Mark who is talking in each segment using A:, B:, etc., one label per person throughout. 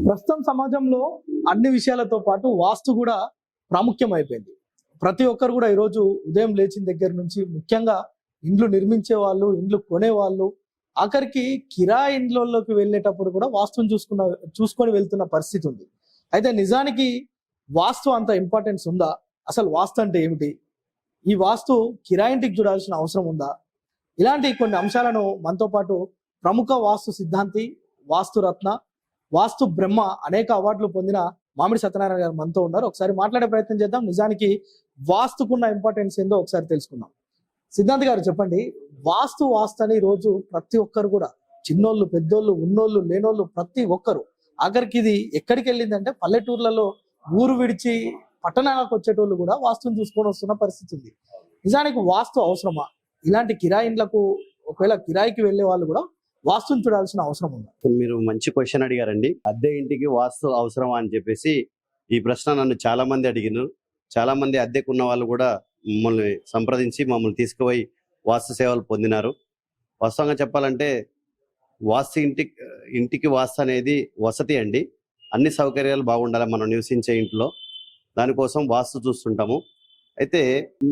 A: ప్రస్తుతం సమాజంలో అన్ని విషయాలతో పాటు వాస్తు కూడా ప్రాముఖ్యం అయిపోయింది. ప్రతి ఒక్కరు కూడా ఈరోజు ఉదయం లేచిన దగ్గర నుంచి ముఖ్యంగా ఇండ్లు నిర్మించే వాళ్ళు, ఇండ్లు కొనేవాళ్ళు, ఆఖరికి కిరాయి ఇండ్లలోకి వెళ్ళేటప్పుడు కూడా వాస్తుని చూసుకొని వెళ్తున్న పరిస్థితి ఉంది. అయితే నిజానికి వాస్తు అంత ఇంపార్టెన్స్ ఉందా? అసలు వాస్తు అంటే ఏమిటి? ఈ వాస్తు కిరాయింటికి చూడాల్సిన అవసరం ఉందా? ఇలాంటి కొన్ని అంశాలను మనతో పాటు ప్రముఖ వాస్తు సిద్ధాంతి, వాస్తు రత్న, వాస్తు బ్రహ్మ, అనేక అవార్డులు పొందిన మామిడి సత్యనారాయణ గారు మనతో ఉన్నారు. ఒకసారి మాట్లాడే ప్రయత్నం చేద్దాం. నిజానికి వాస్తుకున్న ఇంపార్టెన్స్ ఏందో ఒకసారి తెలుసుకుందాం. సిద్ధాంత్ గారు చెప్పండి, వాస్తు అని రోజు ప్రతి ఒక్కరు కూడా, చిన్నోళ్ళు, పెద్దోళ్ళు, ఉన్నోళ్ళు, లేనోళ్ళు, ప్రతి ఒక్కరు, ఆఖరికి ఇది ఎక్కడికి వెళ్ళిందంటే పల్లెటూర్లలో ఊరు విడిచి పట్టణాలకు వచ్చేటోళ్ళు కూడా వాస్తుని చూసుకొని వస్తున్న పరిస్థితి ఉంది. నిజానికి వాస్తు అవసరమా? ఇలాంటి కిరాయిలకు ఒకవేళ కిరాయికి వెళ్లే వాళ్ళు కూడా వాస్తుని చూడాల్సిన అవసరం ఉందా?
B: మీరు మంచి క్వశ్చన్ అడిగారండి. అద్దె ఇంటికి వాస్తు అవసరమా అని చెప్పేసి ఈ ప్రశ్న నన్ను చాలా మంది అడిగినారు. చాలా మంది అద్దెకున్న వాళ్ళు కూడా మమ్మల్ని సంప్రదించి మమ్మల్ని తీసుకుపోయి వాస్తు సేవలు పొందినారు. వాస్తవంగా చెప్పాలంటే ఇంటికి వాస్తు అనేది వసతి అండి. అన్ని సౌకర్యాలు బాగుండాలి మనం నివసించే ఇంట్లో. దానికోసం వాస్తు చూస్తుంటాము. అయితే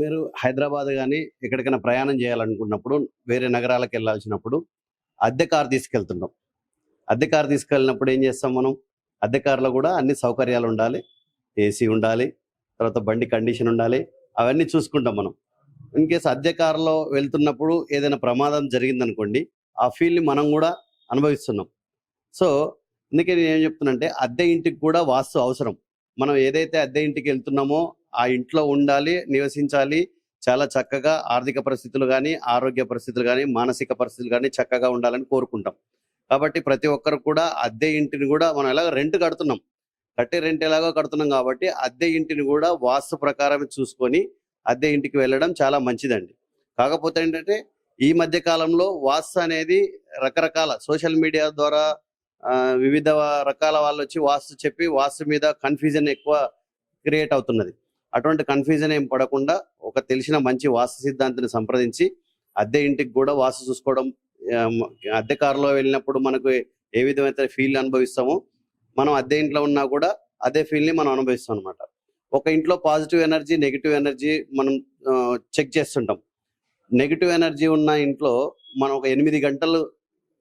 B: మీరు హైదరాబాద్ కానీ ఎక్కడికైనా ప్రయాణం చేయాలనుకున్నప్పుడు, వేరే నగరాలకు వెళ్ళాల్సినప్పుడు అద్దె కారు తీసుకెళ్తుంటాం. అద్దె కారు తీసుకెళ్ళినప్పుడు ఏం చేస్తాం మనం? అద్దె కారులో కూడా అన్ని సౌకర్యాలు ఉండాలి, ఏసీ ఉండాలి, తర్వాత బండి కండిషన్ ఉండాలి, అవన్నీ చూసుకుంటాం మనం. ఇన్ కేసు అద్దె కారులో వెళ్తున్నప్పుడు ఏదైనా ప్రమాదం జరిగిందనుకోండి, ఆ ఫీల్ని మనం కూడా అనుభవిస్తున్నాం. సో అందుకే నేను ఏం చెప్తున్నానంటే అద్దె ఇంటికి కూడా వాస్తు అవసరం. మనం ఏదైతే అద్దె ఇంటికి వెళ్తున్నామో ఆ ఇంట్లో ఉండాలి, నివసించాలి, చాలా చక్కగా ఆర్థిక పరిస్థితులు కానీ, ఆరోగ్య పరిస్థితులు కానీ, మానసిక పరిస్థితులు కానీ చక్కగా ఉండాలని కోరుకుంటాం. కాబట్టి ప్రతి ఒక్కరు కూడా అద్దె ఇంటిని కూడా మనం ఎలాగో రెంట్ కడుతున్నాం, కట్టే రెంట్ ఎలాగో కడుతున్నాం కాబట్టి అద్దె ఇంటిని కూడా వాస్తు ప్రకారం చూసుకొని అద్దె ఇంటికి వెళ్ళడం చాలా మంచిదండి. కాకపోతే ఏంటంటే ఈ మధ్య కాలంలో వాస్తు అనేది రకరకాల సోషల్ మీడియా ద్వారా వివిధ రకాల వాళ్ళు వచ్చి వాస్తు చెప్పి వాస్తు మీద కన్ఫ్యూజన్ ఎక్కువ క్రియేట్ అవుతున్నది. అటువంటి కన్ఫ్యూజన్ ఏం పడకుండా ఒక తెలిసిన మంచి వాస్తు సిద్ధాంతిని సంప్రదించి అద్దె ఇంటికి కూడా వాస్తు చూసుకోవడం, అద్దె కారులో వెళ్ళినప్పుడు మనకు ఏ విధమైన ఫీల్ అనుభవిస్తామో మనం అద్దె ఇంట్లో ఉన్నా కూడా అదే ఫీల్ని మనం అనుభవిస్తాం అనమాట. ఒక ఇంట్లో పాజిటివ్ ఎనర్జీ, నెగిటివ్ ఎనర్జీ మనం చెక్ చేస్తుంటాం. నెగిటివ్ ఎనర్జీ ఉన్న ఇంట్లో మనం ఒక 8 గంటలు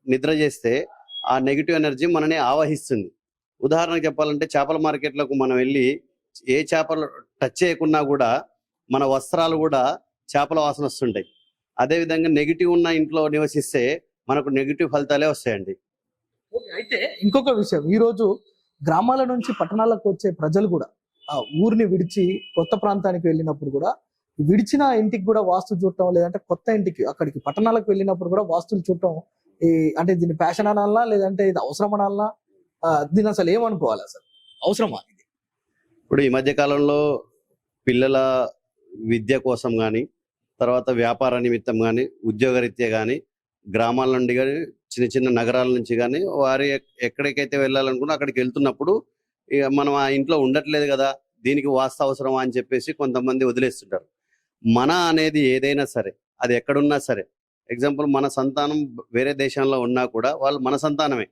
B: నిద్ర చేస్తే ఆ నెగిటివ్ ఎనర్జీ మనని ఆవహిస్తుంది. ఉదాహరణకు చెప్పాలంటే చేపల మార్కెట్లకు మనం వెళ్ళి ఏ చేపలు టచ్ చేయకున్నా కూడా మన వస్త్రాలు కూడా చేపల వాసన వస్తుంటాయి. అదేవిధంగా నెగిటివ్ ఉన్న ఇంట్లో నివసిస్తే మనకు నెగిటివ్ ఫలితాలే వస్తాయండి.
A: అయితే ఇంకొక విషయం, ఈ రోజు గ్రామాల నుంచి పట్టణాలకు వచ్చే ప్రజలు కూడా ఊరిని విడిచి కొత్త ప్రాంతానికి వెళ్ళినప్పుడు కూడా విడిచిన ఇంటికి కూడా వాస్తు చూడటం, లేదంటే కొత్త ఇంటికి అక్కడికి పట్టణాలకు వెళ్ళినప్పుడు కూడా వాస్తులు చూడటం, అంటే దీన్ని ప్యాషన్ అనాలనా లేదంటే ఇది అవసరం అనాలనా? దీన్ని అసలు ఏమనుకోవాలి? అసలు అవసరమా ఇది?
B: ఇప్పుడు ఈ మధ్య కాలంలో పిల్లల విద్య కోసం కానీ, తర్వాత వ్యాపార నిమిత్తం కానీ, ఉద్యోగరీత్యా కానీ, గ్రామాల నుండి కానీ, చిన్న చిన్న నగరాల నుంచి కానీ వారి ఎక్కడికైతే వెళ్ళాలనుకున్నా అక్కడికి వెళ్తున్నప్పుడు మనం ఆ ఇంట్లో ఉండట్లేదు కదా, దీనికి వాస్తు అవసరమా అని చెప్పేసి కొంతమంది వదిలేస్తుంటారు. మన అనేది ఏదైనా సరే, అది ఎక్కడున్నా సరే, ఎగ్జాంపుల్ మన సంతానం వేరే దేశంలో ఉన్నా కూడా వాళ్ళు మన సంతానమే.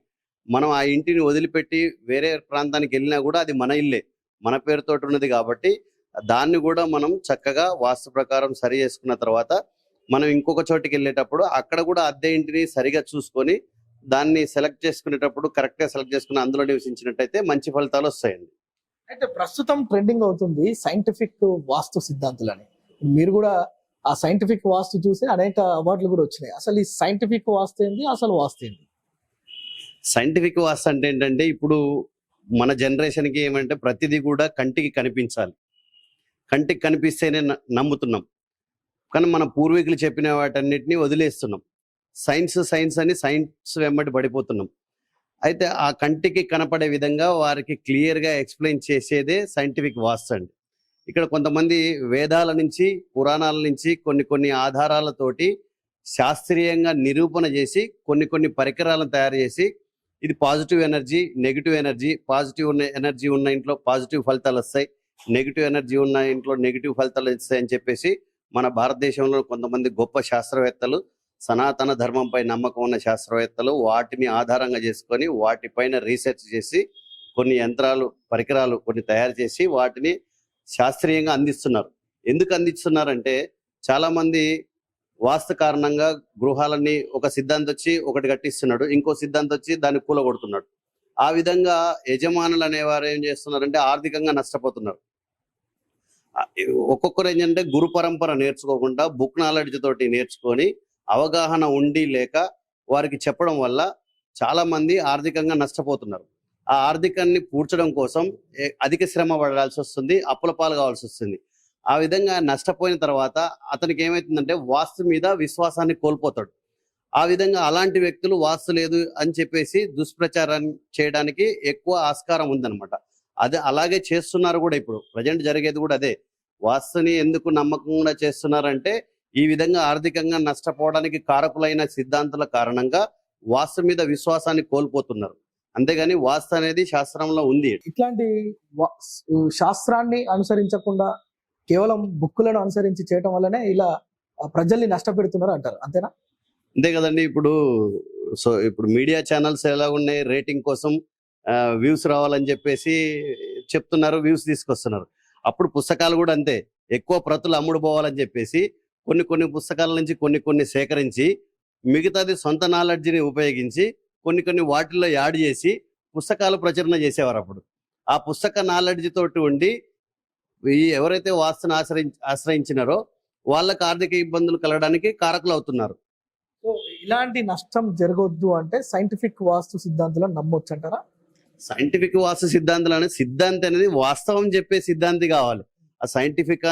B: మనం ఆ ఇంటిని వదిలిపెట్టి వేరే ప్రాంతానికి వెళ్ళినా కూడా అది మన ఇల్లే, మన పేరుతో ఉన్నది. కాబట్టి దాన్ని కూడా మనం చక్కగా వాస్తు ప్రకారం సరి చేసుకున్న తర్వాత మనం ఇంకొక చోటికి వెళ్ళేటప్పుడు అక్కడ కూడా అద్దె ఇంటిని సరిగా చూసుకొని దాన్ని సెలెక్ట్ చేసుకునేటప్పుడు కరెక్ట్గా సెలెక్ట్ చేసుకుని అందులో నివసించినట్టయితే మంచి ఫలితాలు వస్తాయండి.
A: అయితే ప్రస్తుతం ట్రెండింగ్ అవుతుంది సైంటిఫిక్ వాస్తు సిద్ధాంతులని. మీరు కూడా ఆ సైంటిఫిక్ వాస్తు చూసి అనేక అవార్డులు కూడా వచ్చినాయి. అసలు ఈ సైంటిఫిక్ వాస్తు ఏంటి? అసలు వాస్తు ఏంటి?
B: సైంటిఫిక్ వాస్తు అంటే ఏంటంటే, ఇప్పుడు మన జనరేషన్కి ఏమంటే ప్రతిదీ కూడా కంటికి కనిపించాలి, కంటికి కనిపిస్తేనే నమ్ముతున్నాం. కానీ మన పూర్వీకులు చెప్పిన వాటన్నిటిని వదిలేస్తున్నాం. సైన్స్ అని సైన్స్ వెంబడి పడిపోతున్నాం. అయితే ఆ కంటికి కనపడే విధంగా వారికి క్లియర్గా ఎక్స్ప్లెయిన్ చేసేదే సైంటిఫిక్ వాస్తు అండి. ఇక్కడ కొంతమంది వేదాల నుంచి, పురాణాల నుంచి కొన్ని ఆధారాలతోటి శాస్త్రీయంగా నిరూపణ చేసి కొన్ని పరికరాలను తయారు చేసి ఇది positive energy, negative energy, positive energy ఉన్న ఇంట్లో పాజిటివ్ ఫలితాలు వస్తాయి, నెగిటివ్ ఎనర్జీ ఉన్న ఇంట్లో నెగిటివ్ ఫలితాలు వస్తాయి అని చెప్పేసి మన భారతదేశంలో కొంతమంది గొప్ప శాస్త్రవేత్తలు, సనాతన ధర్మంపై నమ్మకం ఉన్న శాస్త్రవేత్తలు వాటిని ఆధారంగా చేసుకొని వాటిపైన రీసెర్చ్ చేసి కొన్ని యంత్రాలు పరికరాలు కొన్ని తయారు చేసి వాటిని శాస్త్రీయంగా అందిస్తున్నారు. ఎందుకు అందిస్తున్నారంటే చాలా మంది వాస్తు కారణంగా గృహాలన్నీ ఒక సిద్ధాంతం వచ్చి ఒకటి కట్టిస్తున్నాడు, ఇంకో సిద్ధాంతం వచ్చి దాన్ని కూలగొడుతున్నాడు. ఆ విధంగా యజమానులు అనేవారు ఏం చేస్తున్నారంటే ఆర్థికంగా నష్టపోతున్నారు. ఒక్కొక్కరు ఏంటంటే గురు పరంపర నేర్చుకోకుండా బుక్ నాలెడ్జ్ తోటి నేర్చుకొని అవగాహన ఉండి లేక వారికి చెప్పడం వల్ల చాలా మంది ఆర్థికంగా నష్టపోతున్నారు. ఆ ఆర్థికాన్ని పూడ్చడం కోసం అధిక శ్రమ పడాల్సి వస్తుంది, అప్పుల పాలు కావాల్సి వస్తుంది. ఆ విధంగా నష్టపోయిన తర్వాత అతనికి ఏమవుతుందంటే వాస్తు మీద విశ్వాసాన్ని కోల్పోతాడు. ఆ విధంగా అలాంటి వ్యక్తులు వాస్తు లేదు అని చెప్పేసి దుష్ప్రచారం చేయడానికి ఎక్కువ ఆస్కారం ఉందన్నమాట. అదే అలాగే చేస్తున్నారు కూడా. ఇప్పుడు ప్రజెంట్ జరిగేది కూడా అదే. వాస్తుని ఎందుకు నమ్మకంగా చేస్తున్నారంటే ఈ విధంగా ఆర్థికంగా నష్టపోవడానికి కారకులైన సిద్ధాంతాల కారణంగా వాస్తు మీద విశ్వాసాన్ని కోల్పోతున్నారు. అంతేగాని వాస్తు అనేది శాస్త్రంలో ఉంది.
A: ఇట్లాంటి శాస్త్రాన్ని అనుసరించకుండా కేవలం బుక్కులను అనుసరించి చేయటం వల్లనే ఇలా ప్రజల్ని నష్టపెడుతున్నారు అంటారు, అంతేనా?
B: అంతే కదండి. ఇప్పుడు మీడియా ఛానల్స్ ఎలా ఉన్నాయి, రేటింగ్ కోసం వ్యూస్ రావాలని చెప్పేసి చెప్తున్నారు, వ్యూస్ తీసుకొస్తున్నారు. అప్పుడు పుస్తకాలు కూడా అంతే, ఎక్కువ ప్రతులు అమ్ముడు పోవాలని చెప్పేసి కొన్ని పుస్తకాల నుంచి కొన్ని సేకరించి మిగతాది సొంత నాలెడ్జిని ఉపయోగించి కొన్ని వాటిల్లో యాడ్ చేసి పుస్తకాలు ప్రచురణ చేసేవారు. అప్పుడు ఆ పుస్తక నాలెడ్జ్ తోటి ఉండి ఎవరైతే వాస్తుని ఆశ్రయించినారో వాళ్ళకి ఆర్థిక ఇబ్బందులు కలగడానికి కారకులు అవుతున్నారు.
A: సో ఇలాంటి నష్టం జరగొద్దు అంటే సైంటిఫిక్ వాస్తు సిద్ధాంతాలను నమ్మొచ్చు అంటారా?
B: సైంటిఫిక్ వాస్తు సిద్ధాంతాలు అనేది సిద్ధాంతి అనేది వాస్తవం చెప్పే సిద్ధాంతి కావాలి. ఆ సైంటిఫిక్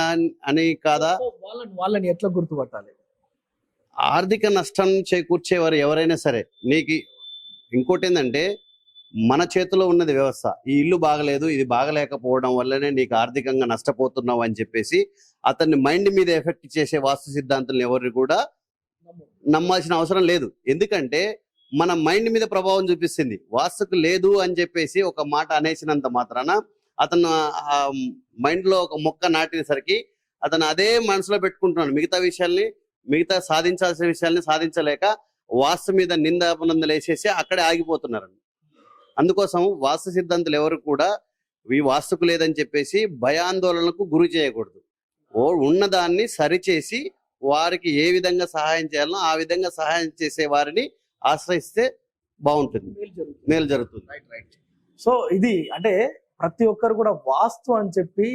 B: అని కాదా?
A: వాళ్ళని ఎట్లా గుర్తుపట్టాలి?
B: ఆర్థిక నష్టం చేకూర్చేవారు ఎవరైనా సరే. నీకు ఇంకోటి ఏంటంటే మన చేతిలో ఉన్నది వ్యవస్థ. ఈ ఇల్లు బాగలేదు, ఇది బాగలేకపోవడం వల్లనే నీకు ఆర్థికంగా నష్టపోతున్నావు అని చెప్పేసి అతన్ని మైండ్ మీద ఎఫెక్ట్ చేసే వాస్తు సిద్ధాంతాలను ఎవరిని కూడా నమ్మాల్సిన అవసరం లేదు. ఎందుకంటే మన మైండ్ మీద ప్రభావం చూపిస్తుంది. వాస్తుకు లేదు అని చెప్పేసి ఒక మాట అనేసినంత మాత్రాన అతను ఆ మైండ్ లో ఒక మొక్క నాటినసరికి అతను అదే మనసులో పెట్టుకుంటున్నాడు. మిగతా సాధించాల్సిన విషయాల్ని సాధించలేక వాస్తు మీద నిందాపనందలు వేసేసి అక్కడే ఆగిపోతున్నారు. అందుకోసం వాస్తు సిద్ధాంతులు ఎవరు కూడా ఈ వాస్తుకు లేదని చెప్పేసి భయాందోళనకు గురి చేయకూడదు. ఉన్నదాన్ని సరిచేసి వారికి ఏ విధంగా సహాయం చేయాలనో ఆ విధంగా సహాయం చేసే వారిని ఆశ్రయిస్తే బాగుంటుంది, మేలు జరుగుతుంది.
A: సో ఇది అంటే ప్రతి ఒక్కరు కూడా వాస్తు అని చెప్పి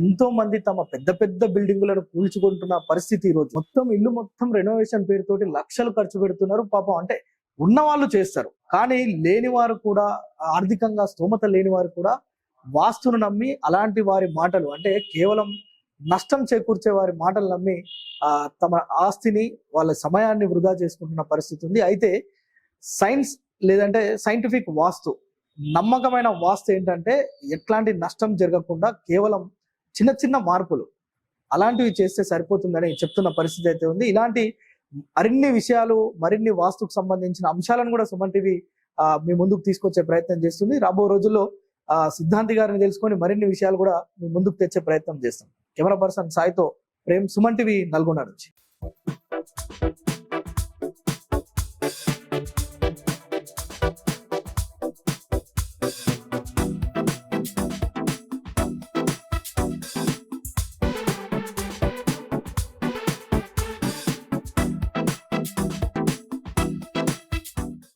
A: ఎంతో మంది తమ పెద్ద పెద్ద బిల్డింగులను కూల్చుకుంటున్న పరిస్థితి ఈరోజు. ఇల్లు మొత్తం రెనోవేషన్ పేరుతోటి లక్షలు ఖర్చు పెడుతున్నారు. పాపం అంటే ఉన్న వాళ్ళు చేస్తారు, కానీ లేని వారు కూడా, ఆర్థికంగా స్తోమత లేని వారు కూడా వాస్తును నమ్మి అలాంటి వారి మాటలు అంటే కేవలం నష్టం చేకూర్చే వారి మాటలు నమ్మి తమ ఆస్తిని, వాళ్ళ సమయాన్ని వృధా చేసుకుంటున్న పరిస్థితి ఉంది. అయితే సైన్స్ లేదంటే సైంటిఫిక్ వాస్తు, నమ్మకమైన వాస్తు ఏంటంటే ఎట్లాంటి నష్టం జరగకుండా కేవలం చిన్న చిన్న మార్పులు అలాంటివి చేస్తే సరిపోతుందని చెప్తున్న పరిస్థితి అయితే ఉంది. ఇలాంటి మరిన్ని విషయాలు, మరిన్ని వాస్తుకు సంబంధించిన అంశాలను కూడా సుమన్ టీవీ మీ ముందుకు తీసుకొచ్చే ప్రయత్నం చేస్తుంది. రాబో రోజుల్లో సిద్ధాంతి గారిని తెలుసుకొని మరిన్ని విషయాలు కూడా మీ ముందుకు తెచ్చే ప్రయత్నం చేస్తాం. కెమెరా పర్సన్ సాయితో ప్రేమ్, సుమన్ టీవీ, నల్గొండ నుంచి.